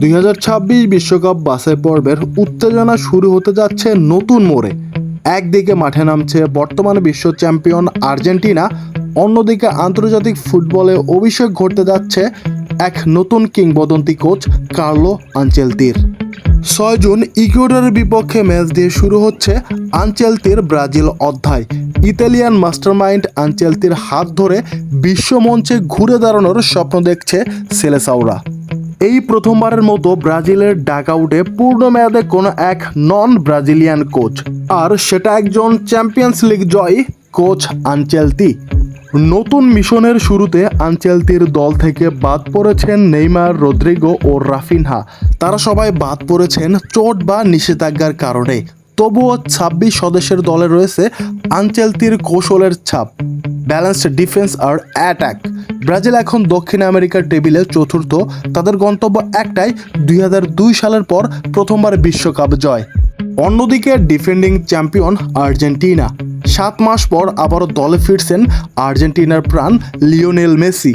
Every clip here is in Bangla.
2026 বিশ্বকাপ বাছাই পর্বের উত্তেজনা শুরু হতে যাচ্ছে নতুন মোড়ে। একদিকে মাঠে নামছে বর্তমানে বিশ্ব চ্যাম্পিয়ন আর্জেন্টিনা, অন্যদিকে আন্তর্জাতিক ফুটবলে অভিষেক ঘটতে যাচ্ছে এক নতুন কিংবদন্তি কোচ কার্লো আনচেলত্তির। 6 জুন ইকুয়েডরের বিপক্ষে ম্যাচ দিয়ে শুরু হচ্ছে আনচেলত্তির ব্রাজিল অধ্যায়। ইতালিয়ান মাস্টারমাইন্ড আনচেলত্তির হাত ধরে বিশ্বমঞ্চে ঘুরে দাঁড়ানোর স্বপ্ন দেখছে সেলেসাওরা। এই প্রথমবারের মতো ব্রাজিলের ডাকআউটে পূর্ণ মেয়াদে কোনো এক নন ব্রাজিলিয়ান কোচ, আর সেটা একজন চ্যাম্পিয়ন্স লিগ জয়ী কোচ আনচেলত্তি। নতুন মিশনের শুরুতে আনচেলত্তির দল থেকে বাদ পড়েছেন নেইমার, রদ্রিগো ও রাফিনহা। তারা সবাই বাদ পড়েছেন চোট বা নিষেধাজ্ঞার কারণে। তবুও 26 সদস্যের দলে রয়েছে আনচেলত্তির কৌশলের ছাপ, ব্যালেন্সড ডিফেন্স আর অ্যাটাক। ব্রাজিল এখন দক্ষিণ আমেরিকার টেবিলে চতুর্থ। তাদের গন্তব্য একটাই, 2002 সালের পর প্রথমবার বিশ্বকাপ জয়। অন্যদিকে ডিফেন্ডিং চ্যাম্পিয়ন আর্জেন্টিনা। 7 মাস পর আবারও দলে ফিরছেন আর্জেন্টিনার প্রাণ লিওনেল মেসি।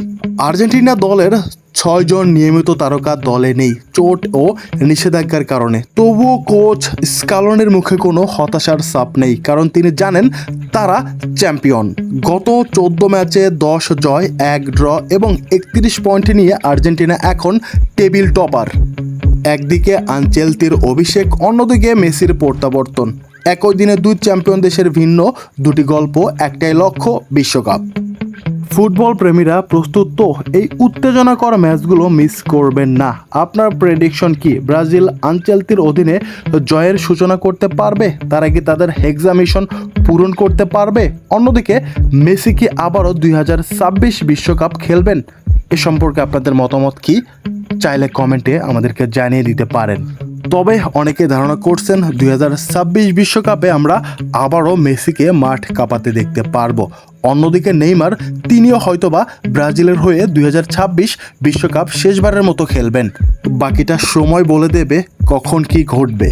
আর্জেন্টিনা দলের 6 জন নিয়মিত তারকা দলে নেই চোট ও নিষেধাজ্ঞার কারণে। তবুও কোচ স্কালোনির মুখে কোনো হতাশার ছাপ নেই, কারণ তিনি জানেন তারা চ্যাম্পিয়ন। গত 14 ম্যাচে 10 জয়, 1 ড্র এবং 31 পয়েন্ট নিয়ে আর্জেন্টিনা এখন টেবিল টপার। একদিকে আনচেলত্তির অভিষেক, অন্যদিকে মেসির প্রত্যাবর্তন। একই দিনে দুই চ্যাম্পিয়ন দেশের ভিন্ন দুটি গল্প, একটাই লক্ষ্য বিশ্বকাপ। ফুটবল প্রেমীরা প্রস্তুত তো? এই উত্তেজনাকর ম্যাচগুলো মিস করবেন না। আপনার প্রেডিকশন কি? ব্রাজিল আনচেলত্তির অধীনে জয়ের সূচনা করতে পারবে? তারা কি তাদের হেক্সা মিশন পূরণ করতে পারবে? অন্যদিকে মেসি কি আবারও 2026 বিশ্বকাপ খেলবেন? এ সম্পর্কে আপনাদের মতামত কি? চাইলে কমেন্টে আমাদেরকে জানিয়ে দিতে পারেন। তবে অনেকে ধারণা করছেন 2026 বিশ্বকাপে আমরা আবারও মেসিকে মাঠ কাঁপাতে দেখতে পারবো। অন্যদিকে নেইমার, তিনিও হয়তোবা ব্রাজিলের হয়ে 2026 বিশ্বকাপ শেষবারের মতো খেলবেন। বাকিটা সময় বলে দেবে কখন কি ঘটবে।